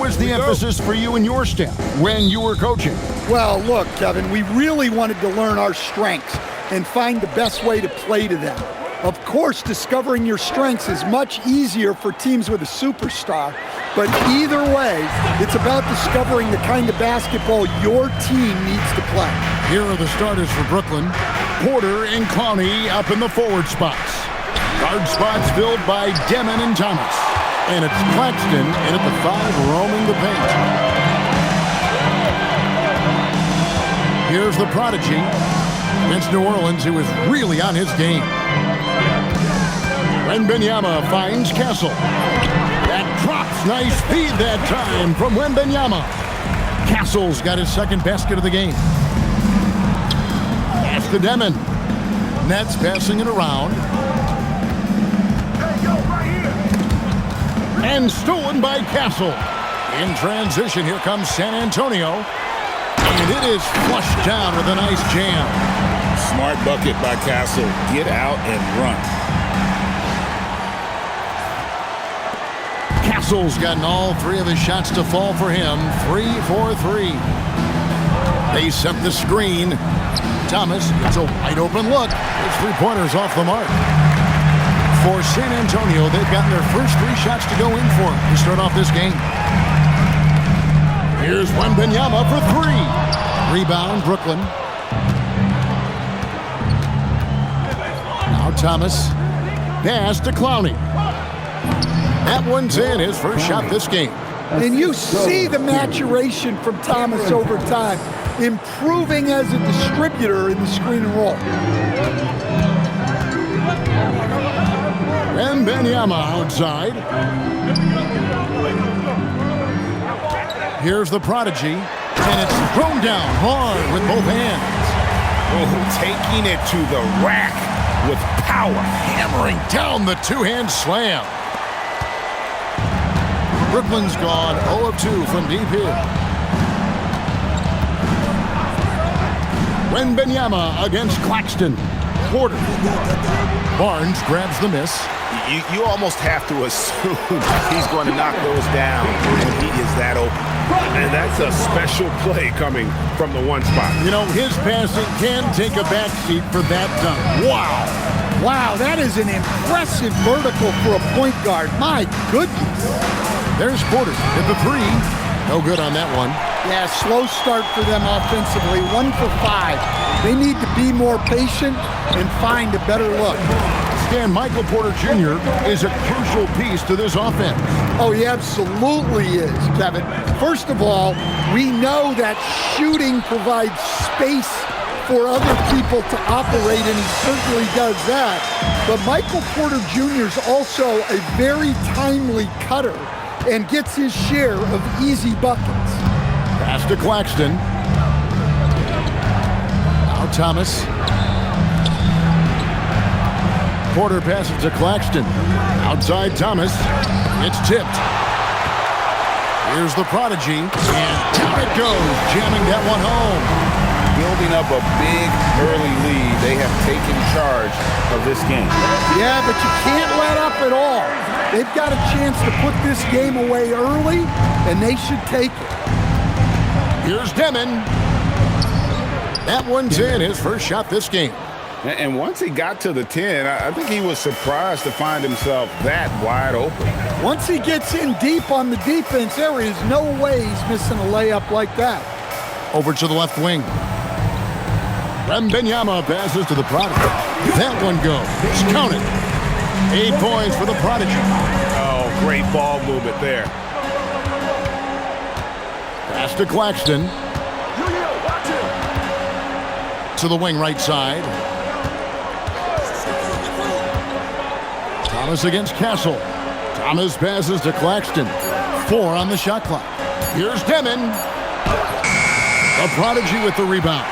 was the emphasis for you and your staff when you were coaching? Well, look, Kevin, we really wanted to learn our strengths and find the best way to play to them. Of course, discovering your strengths is much easier for teams with a superstar, but either way, it's about discovering the kind of basketball your team needs to play. Here are the starters for Brooklyn. Porter and Clowney up in the forward spots. Guard spots filled by Demon and Thomas. And it's Claxton in at the 5 roaming the paint. Here's the prodigy against New Orleans, who is really on his game. Wembanyama finds Castle. That drops. Nice feed that time from Wembanyama. Castle's got his second basket of the game. Pass to Demon. Nets passing it around. And stolen by Castle. In transition, here comes San Antonio. And it is flushed down with a nice jam. Smart bucket by Castle. Get out and run. Castle's gotten all 3 of his shots to fall for him. 3 for 3. They set the screen. Thomas gets a wide open look. His 3-pointers off the mark. For San Antonio, they've gotten their first 3 shots to go in for to start off this game. Here's Wembanyama for 3. Rebound, Brooklyn. Now Thomas. Pass to Clowney. That one's in, his first shot this game. And you see the maturation from Thomas over time, improving as a distributor in the screen and roll. Wembanyama outside. Here's the prodigy, and it's thrown down hard with both hands. Oh, taking it to the rack with power. Hammering down the 2-hand slam. Brooklyn's gone 0 of 2 from deep here. Wembanyama against Claxton. Porter. Barnes grabs the miss. You almost have to assume he's going to knock those down when he is that open. And that's a special play coming from the 1 spot. You know, his passing can take a backseat for that dunk. Wow. Wow, that is an impressive vertical for a point guard. My goodness. There's Porter at the 3. No good on that one. Yeah, slow start for them offensively. 1 for 5. They need to be more patient and find a better look. And Michael Porter Jr. is a crucial piece to this offense. Oh, he absolutely is, Kevin. First of all, we know that shooting provides space for other people to operate, and he certainly does that. But Michael Porter Jr. is also a very timely cutter and gets his share of easy buckets. Pass to Claxton. Now Thomas. Porter passes to Claxton. Outside Thomas. It's tipped. Here's the prodigy. And down it goes, jamming that one home. Building up a big early lead. They have taken charge of this game. Yeah, but you can't let up at all. They've got a chance to put this game away early, and they should take it. Here's Demon. That one's in, his first shot this game. And once he got to the 10, I think he was surprised to find himself that wide open. Once he gets in deep on the defense, there is no way he's missing a layup like that. Over to the left wing. Wembanyama passes to the prodigy. That one goes. Count it. 8 points for the prodigy. Oh, great ball movement there. Pass to Claxton. To the wing right side. Thomas against Castle. Thomas passes to Claxton. 4 on the shot clock. Here's Demon. The prodigy with the rebound.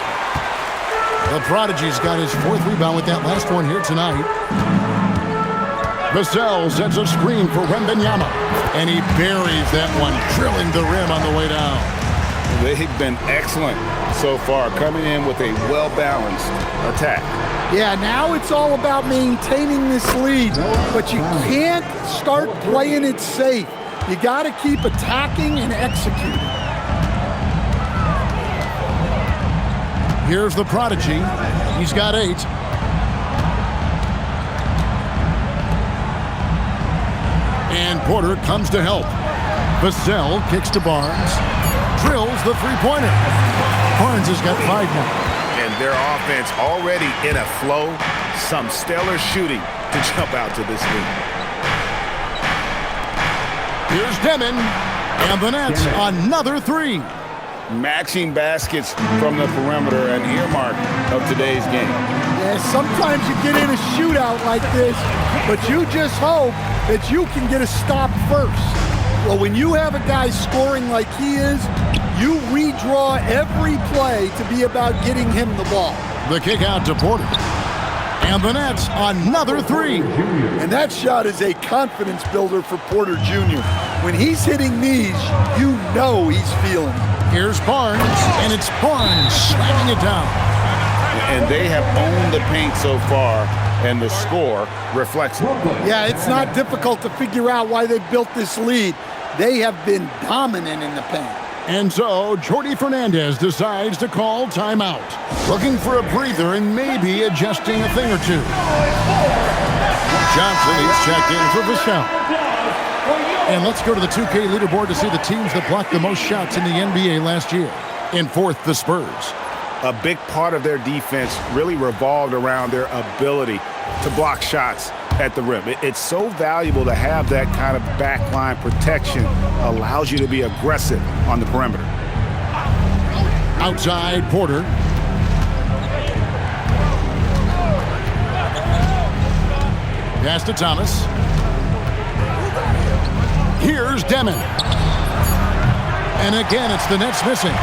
The prodigy's got his 4th rebound with that last one here tonight. Vassell sets a screen for Wembanyama. And he buries that one, drilling the rim on the way down. They've been excellent so far, coming in with a well-balanced attack. Yeah, now it's all about maintaining this lead, but you can't start playing it safe. You got to keep attacking and executing. Here's the prodigy. He's got 8. And Porter comes to help. Vassell kicks to Barnes. Drills the three-pointer. Barnes has got 5 now. And their offense already in a flow. Some stellar shooting to jump out to this lead. Here's Demon. And the Nets, another 3. Matching baskets from the perimeter, an earmark of today's game. Yeah, sometimes you get in a shootout like this, but you just hope that you can get a stop first. Well, when you have a guy scoring like he is, you redraw every play to be about getting him the ball. The kick out to Porter. And the Nets, another 3. And that shot is a confidence builder for Porter Jr. When he's hitting these, you know he's feeling it. Here's Barnes, and it's Barnes slamming it down. And they have owned the paint so far, and the score reflects it. Yeah, it's not difficult to figure out why they built this lead. They have been dominant in the paint. And so, Jordi Fernandez decides to call timeout. Looking for a breather and maybe adjusting a thing or two. Johnson is checked in for Vassell. And let's go to the 2K leaderboard to see the teams that blocked the most shots in the NBA last year. In 4th, the Spurs. A big part of their defense really revolved around their ability to block shots at the rim. It's so valuable to have that kind of backline protection. Allows you to be aggressive on the perimeter. Outside, Porter. Pass to Thomas. Here's Demon. And again, it's the Nets missing.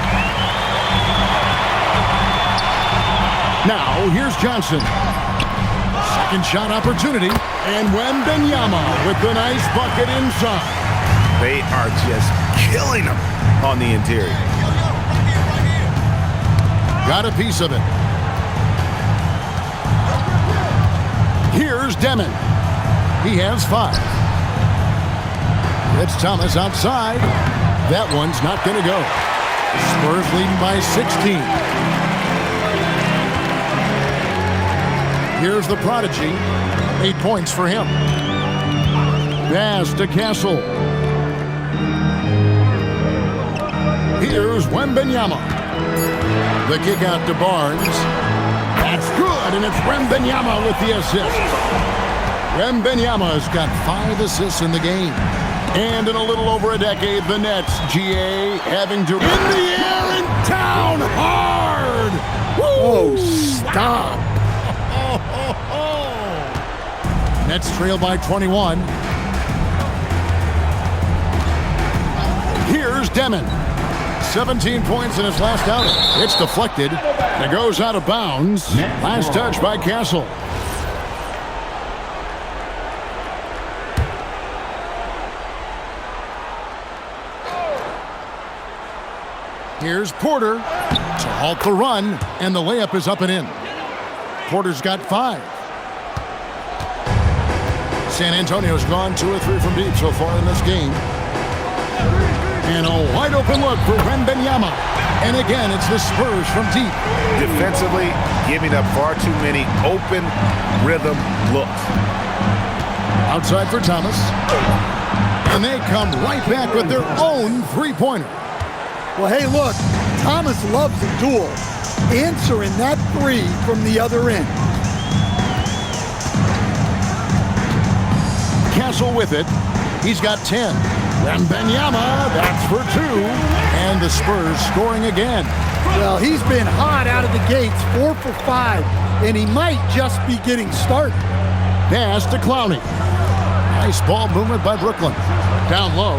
Now, here's Johnson. Second shot opportunity. And Wembanyama with the nice bucket inside. They are just killing them on the interior. Got a piece of it. Here's Demon. He has 5. It's Thomas outside. That one's not going to go. Spurs leading by 16. Here's the prodigy. 8 points for him. Pass to Castle. Here's Wembanyama. The kick out to Barnes. That's good, and it's Wembanyama with the assist. Wembanyama's got 5 assists in the game. And in a little over a decade, the Nets, GA, having to in the air and down hard. Woo! Oh, stop. Nets trail by 21. Here's Demon. 17 points in his last outing. It's deflected. And it goes out of bounds. Last touch by Castle. Here's Porter to halt the run, and the layup is up and in. Porter's got 5. San Antonio's gone 2 or 3 from deep so far in this game. And a wide open look for Wembanyama. And again, it's the Spurs from deep. Defensively, giving up far too many open rhythm looks. Outside for Thomas. And they come right back with their own three-pointer. Well, hey, look, Thomas loves a duel. Answering that 3 from the other end. Castle with it. He's got 10. Wembanyama, that's for 2. And the Spurs scoring again. Well, he's been hot out of the gates, 4 for 5, and he might just be getting started. Pass to Clowney. Nice ball movement by Brooklyn. Down low.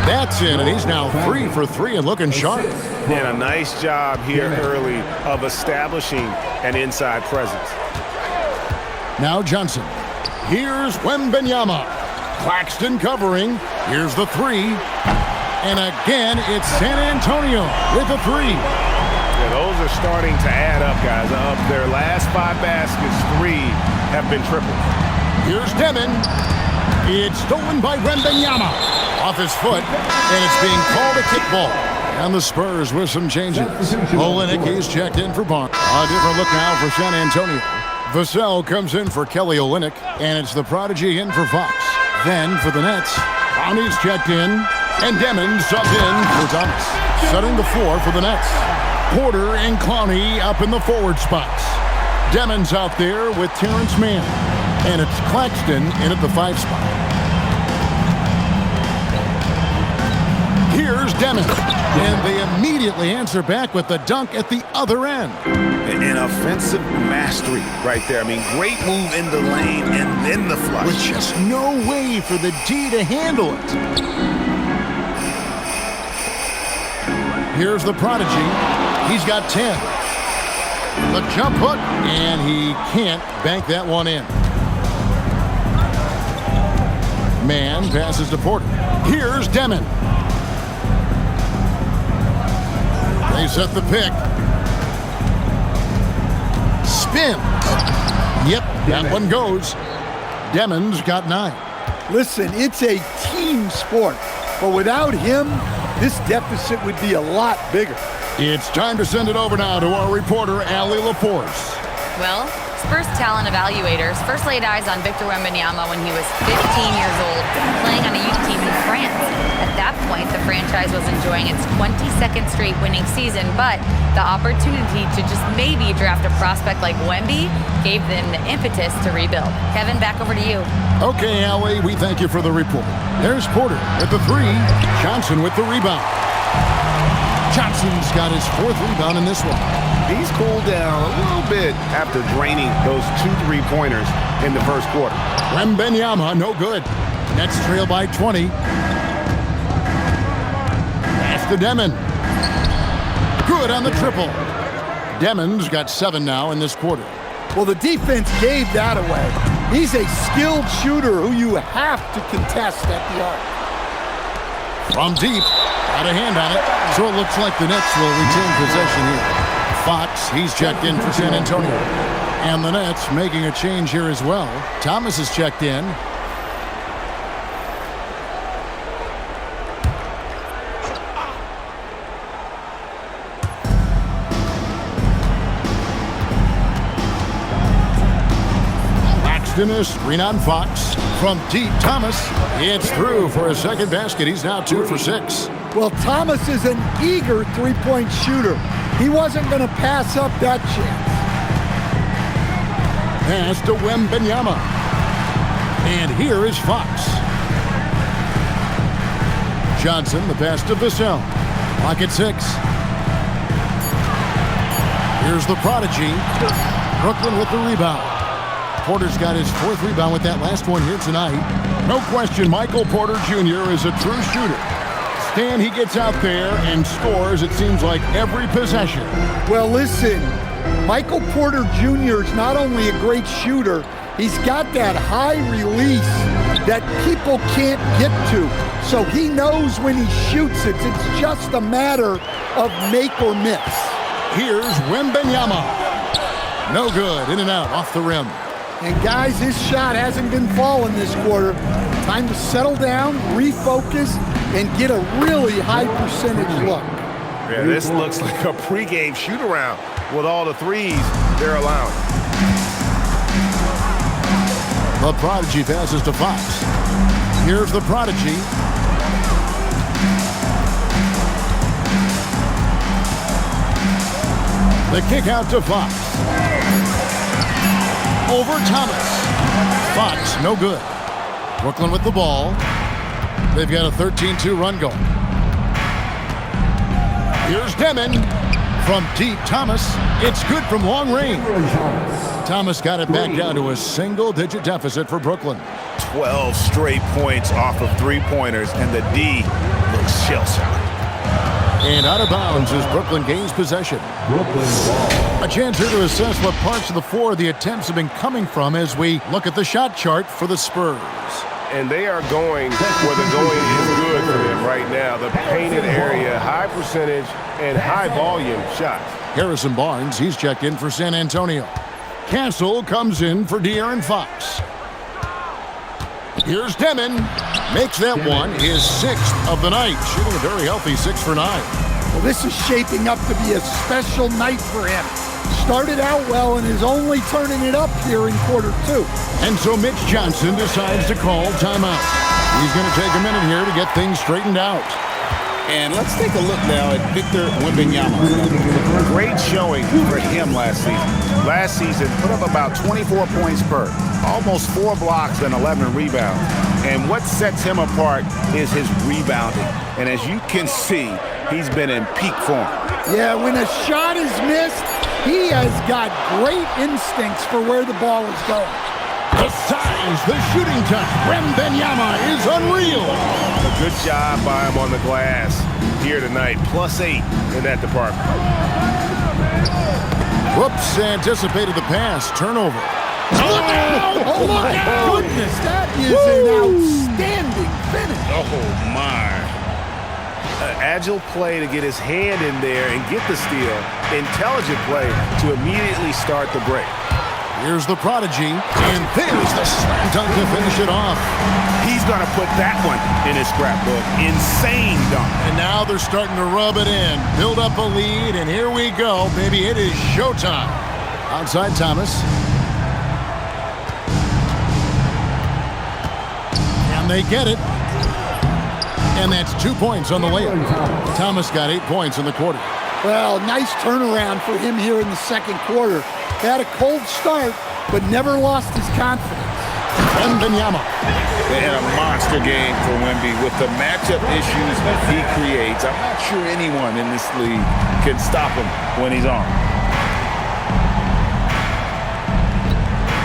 That's in, and he's now 3 for 3 and looking sharp. And a nice job here early of establishing an inside presence. Now Johnson. Here's Wembanyama. Claxton covering. Here's the 3. And again, it's San Antonio with a 3. Yeah, those are starting to add up, guys. Of their last 5 baskets, 3 have been tripled. Here's Demon. It's stolen by Wembanyama. Off his foot, and it's being called a kickball. And the Spurs with some changes. Olynyk is checked in for Barnes. A different look now for San Antonio. Vassell comes in for Kelly Olynyk, and it's the prodigy in for Fox. Then for the Nets, Brownie's checked in, and Demons subbed in for Thomas. Setting the floor for the Nets. Porter and Clowney up in the forward spots. Demons out there with Terrence Mann, and it's Claxton in at the 5 spot. Here's Demons, and they immediately answer back with the dunk at the other end. An offensive mastery right there. I mean, great move in the lane and then the flush. With just no way for the D to handle it. Here's the prodigy. He's got 10. The jump hook, and he can't bank that one in. Mann passes to Porter. Here's Demon. They set the pick. Spin. Yep, that one goes. Demon's got 9. Listen, it's a team sport, but without him, this deficit would be a lot bigger. It's time to send it over now to our reporter, Allie Laforce. Well, Spurs talent evaluators first laid eyes on Victor Wembanyama when he was 15 years old, playing on a youth team in France. At that point, the franchise was enjoying its 22nd straight winning season, but the opportunity to just maybe draft a prospect like Wemby gave them the impetus to rebuild. Kevin, back over to you. Okay, Allie, we thank you for the report. There's Porter with the 3. Johnson with the rebound. Johnson's got his 4th rebound in this one. He's cooled down a little bit after draining those 2 3-pointers in the first quarter. Wembanyama, no good. Nets trail by 20. Pass to Demon. Good on the triple. Demon's got 7 now in this quarter. Well, the defense gave that away. He's a skilled shooter who you have to contest at the arc. From deep, got a hand on it. So it looks like the Nets will retain possession here. Fox, he's checked in for San Antonio. And the Nets making a change here as well. Thomas is checked in. Claxton is screen on Fox. From deep, Thomas. It's through for his second basket. He's now 2 for 6. Well, Thomas is an eager three-point shooter. He wasn't going to pass up that chance. Pass to Wembanyama. And here is Fox. Johnson, the pass to Vassell. Clock at 6. Here's the prodigy. Brooklyn with the rebound. Porter's got his 4th rebound with that last one here tonight. No question, Michael Porter Jr. is a true shooter. Stan, he gets out there and scores, it seems like, every possession. Well, listen, Michael Porter Jr. is not only a great shooter, he's got that high release that people can't get to. So he knows when he shoots it. It's just a matter of make or miss. Here's Wembanyama. No good. In and out, off the rim. And guys, his shot hasn't been falling this quarter. Time to settle down, refocus, and get a really high percentage look. Yeah, this looks like a pregame shoot-around with all the threes they're allowing. The prodigy passes to Fox. Here's the prodigy. The kick out to Fox. Over Thomas. Fox, no good. Brooklyn with the ball. They've got a 13-2 run going. Here's Demon. From deep, Thomas. It's good from long range. Thomas got it back down to a single-digit deficit for Brooklyn. 12 straight points off of 3-pointers, and the D looks shell-shocked. And out of bounds as Brooklyn gains possession. A chance here to assess what parts of the floor the attempts have been coming from as we look at the shot chart for the Spurs. And they are going where the going is good for them right now. The painted area, high percentage, and high volume shots. Harrison Barnes, he's checked in for San Antonio. Castle comes in for De'Aaron Fox. Here's Demon. Makes that one his 6th of the night. Shooting a very healthy 6 for 9. Well, this is shaping up to be a special night for him. Started out well and is only turning it up here in quarter 2. And so Mitch Johnson decides to call timeout. He's going to take a minute here to get things straightened out. And let's take a look now at Victor Wembanyama. Great showing for him last season. Last season, put up about 24 points per, almost 4 blocks and 11 rebounds. And what sets him apart is his rebounding. And as you can see, he's been in peak form. Yeah, when a shot is missed, he has got great instincts for where the ball is going. The size, the shooting touch. Wembanyama is unreal. A good job by him on the glass here tonight. +8 in that department. Whoops, anticipated the pass. Turnover. Look out! Oh, my goodness, that is an outstanding finish. Oh, my. Agile play to get his hand in there and get the steal. Intelligent play to immediately start the break. Here's the prodigy, and there's the slam dunk to finish it off. He's going to put that one in his scrapbook. Insane dunk. And now they're starting to rub it in, build up a lead, and here we go, baby. It is showtime. Outside Thomas. And they get it. And that's 2 points on the layup. Thomas got 8 points in the quarter. Well, nice turnaround for him here in the second quarter. Had a cold start, but never lost his confidence. Wembanyama. And a monster game for Wemby with the matchup issues that he creates. I'm not sure anyone in this league can stop him when he's on.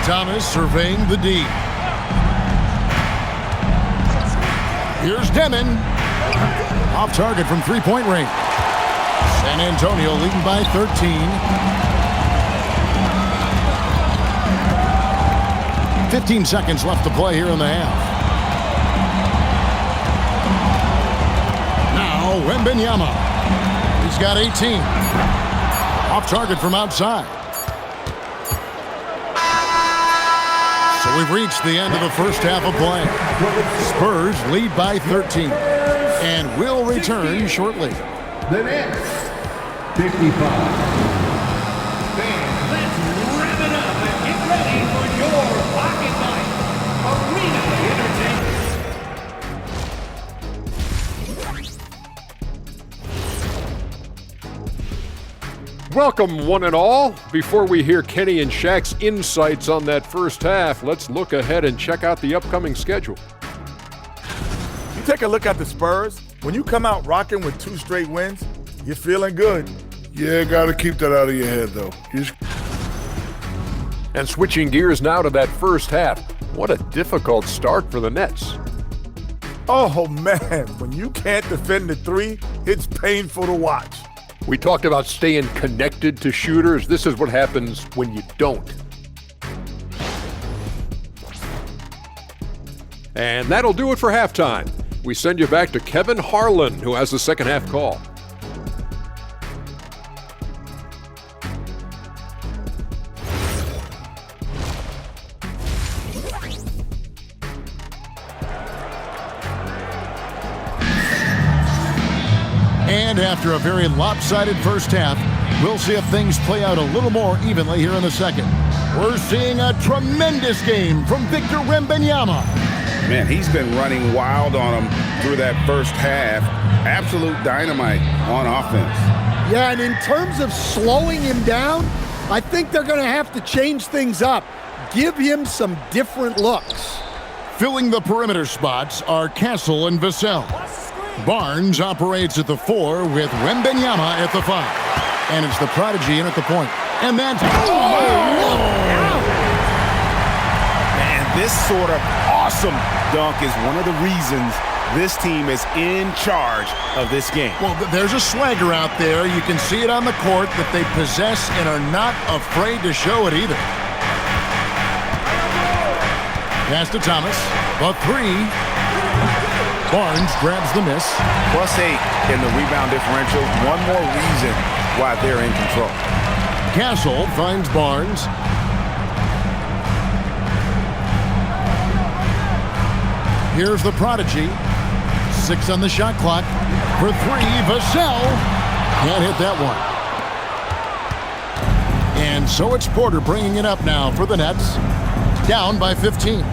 Thomas surveying the D. Here's Demon. Off target from three-point range. San Antonio leading by 13. 15 seconds left to play here in the half. Now Wembanyama. He's got 18. Off target from outside. So we've reached the end of the first half of play. Spurs lead by 13. And will return shortly. The Nets, 55. Welcome, one and all. Before we hear Kenny and Shaq's insights on that first half, let's look ahead and check out the upcoming schedule. You take a look at the Spurs. When you come out rocking with 2 straight wins, you're feeling good. Yeah, got to keep that out of your head, though. And switching gears now to that first half, what a difficult start for the Nets. Oh, man, when you can't defend the 3, it's painful to watch. We talked about staying connected to shooters. This is what happens when you don't. And that'll do it for halftime. We send you back to Kevin Harlan, who has the second half call. And after a very lopsided first half, we'll see if things play out a little more evenly here in the second. We're seeing a tremendous game from Victor Wembanyama. Man, he's been running wild on him through that first half. Absolute dynamite on offense. Yeah, and in terms of slowing him down, I think they're going to have to change things up. Give him some different looks. Filling the perimeter spots are Castle and Vassell. Barnes operates at the 4 with Wembanyama at the 5. And it's the prodigy in at the point. And that's... And this sort of awesome dunk is one of the reasons this team is in charge of this game. Well, there's a swagger out there. You can see it on the court that they possess and are not afraid to show it either. Pass to Thomas. The 3. Barnes grabs the miss. +8 in the rebound differential. One more reason why they're in control. Castle finds Barnes. Here's the prodigy. 6 on the shot clock. For 3, Vassell. Can't hit that one. And so it's Porter bringing it up now for the Nets. Down by 15.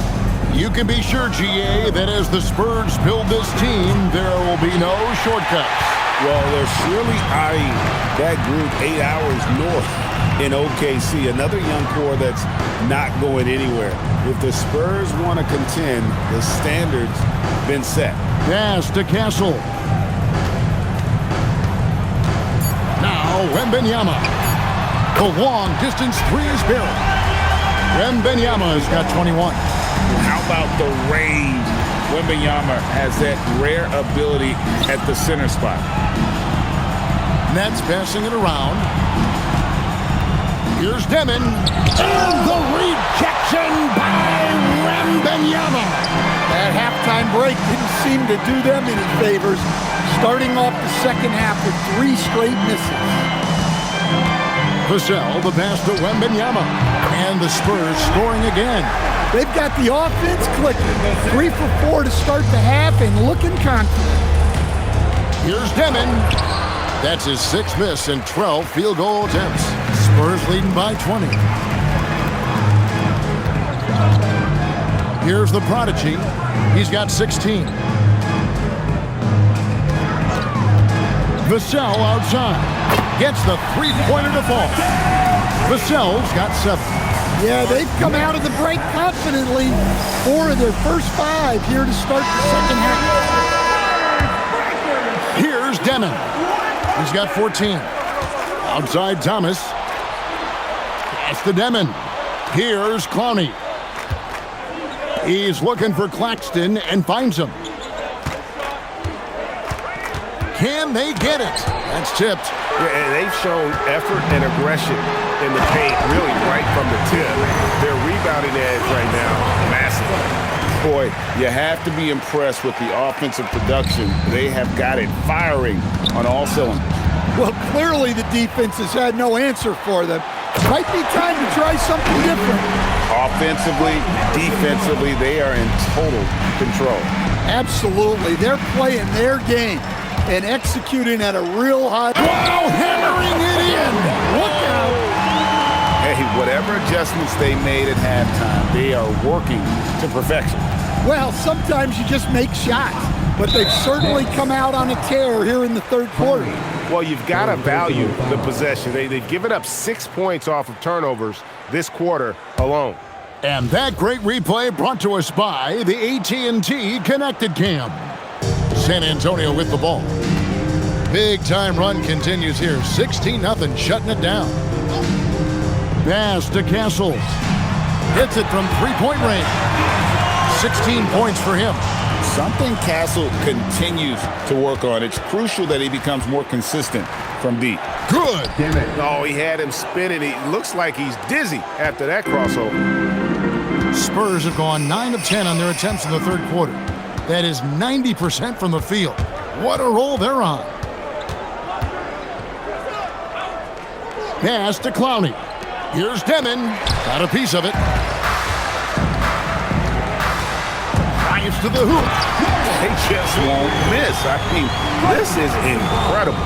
You can be sure, GA, that as the Spurs build this team, there will be no shortcuts. Well, they're surely eyeing that group 8 hours north in OKC. Another young core that's not going anywhere. If the Spurs want to contend, the standard's been set. Pass to Castle. Now, Wembanyama. The long distance 3 is buried. Wembanyama has got 21. How about the range? Wembanyama has that rare ability at the center spot. Nets passing it around. Here's Demon. And the rejection by Wembanyama. That halftime break didn't seem to do them any favors, starting off the second half with 3 straight misses. Vassell, the pass to Wembanyama. And the Spurs scoring again. They've got the offense clicking. 3 for 4 to start the half and looking confident. Here's Demon. That's his 6th miss and 12 field goal attempts. Spurs leading by 20. Here's the prodigy. He's got 16. Vassell outside. Gets the 3-pointer to fall. Vassell's got 7. Yeah, they've come out of the break confidently. 4 of their first 5 here to start the second half. Here's Demon. He's got 14. Outside Thomas. Pass to Demon. Here's Clowney. He's looking for Claxton and finds him. Can they get it? That's tipped. Yeah, and they've shown effort and aggression in the paint, really right from the tip. Their rebounding edge right now, massive. Boy, you have to be impressed with the offensive production. They have got it firing on all cylinders. Well, clearly the defense has had no answer for them. Might be time to try something different. Offensively, defensively, they are in total control. Absolutely. They're playing their game and executing at a real high. Wow, hammering it in. Look out. Hey, whatever adjustments they made at halftime, they are working to perfection. Well, sometimes you just make shots, but they've certainly come out on a tear here in the third quarter. Well, you've got to value the possession. They've given up 6 points off of turnovers this quarter alone. And that great replay brought to us by the AT&T Connected Cam. San Antonio with the ball. Big time run continues here. 16-0, shutting it down. Pass to Castles. Hits it from 3-point range. 16 points for him. Something Castle continues to work on. It's crucial that he becomes more consistent from deep. Good. Oh, he had him spinning. He looks like he's dizzy after that crossover. Spurs have gone 9 of 10 on their attempts in the third quarter. That is 90% from the field. What a roll they're on. Pass to Clowney. Here's Demon. Got a piece of it. Drives to the hoop. They just won't miss. I mean, this is incredible.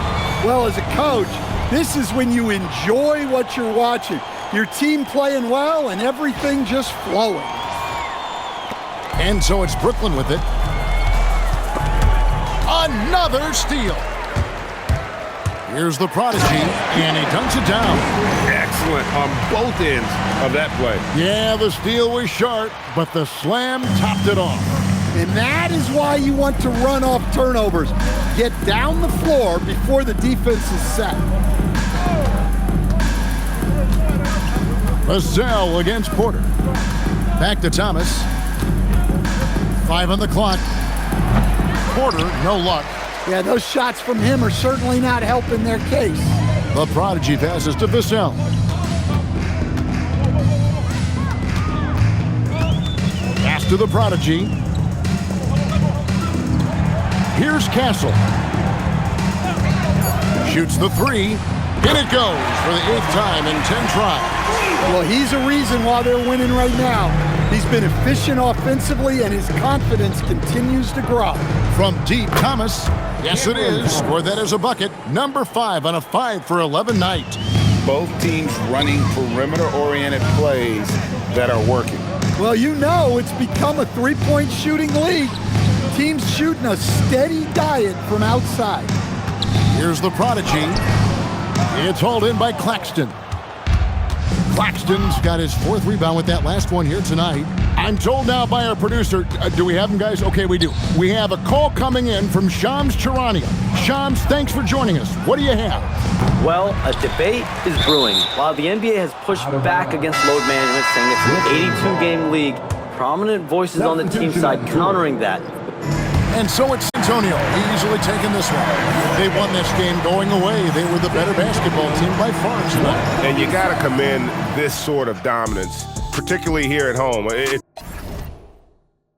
Well, as a coach, this is when you enjoy what you're watching. Your team playing well and everything just flowing. And so it's Brooklyn with it. Another steal. Here's the prodigy, and he dunks it down. Excellent on both ends of that play. Yeah, the steal was sharp, but the slam topped it off. And that is why you want to run off turnovers. Get down the floor before the defense is set. Vassell against Porter. Back to Thomas. 5 on the clock. Porter, no luck. Yeah, those shots from him are certainly not helping their case. The prodigy passes to Vassell. Pass to the prodigy. Here's Castle. Shoots the 3. And it goes for the 8th time in 10 tries. Well, he's a reason why they're winning right now. He's been efficient offensively, and his confidence continues to grow. From deep, Thomas. Yes, it is. Or that is a bucket. Number 5 on a 5 for 11 night. Both teams running perimeter-oriented plays that are working. Well, you know it's become a three-point shooting league. Teams shooting a steady diet from outside. Here's the prodigy. It's hauled in by Claxton. Claxton's got his 4th rebound with that last one here tonight. I'm told now by our producer, do we have him, guys? Okay, we do. We have a call coming in from Shams Charania. Shams, thanks for joining us. What do you have? Well, a debate is brewing. While the NBA has pushed back against load management, saying it's an 82-game league, prominent voices on the team side countering that. And so it's Antonio easily taking this one. They won this game going away. They were the better basketball team by far tonight. And you got to commend this sort of dominance, particularly here at home.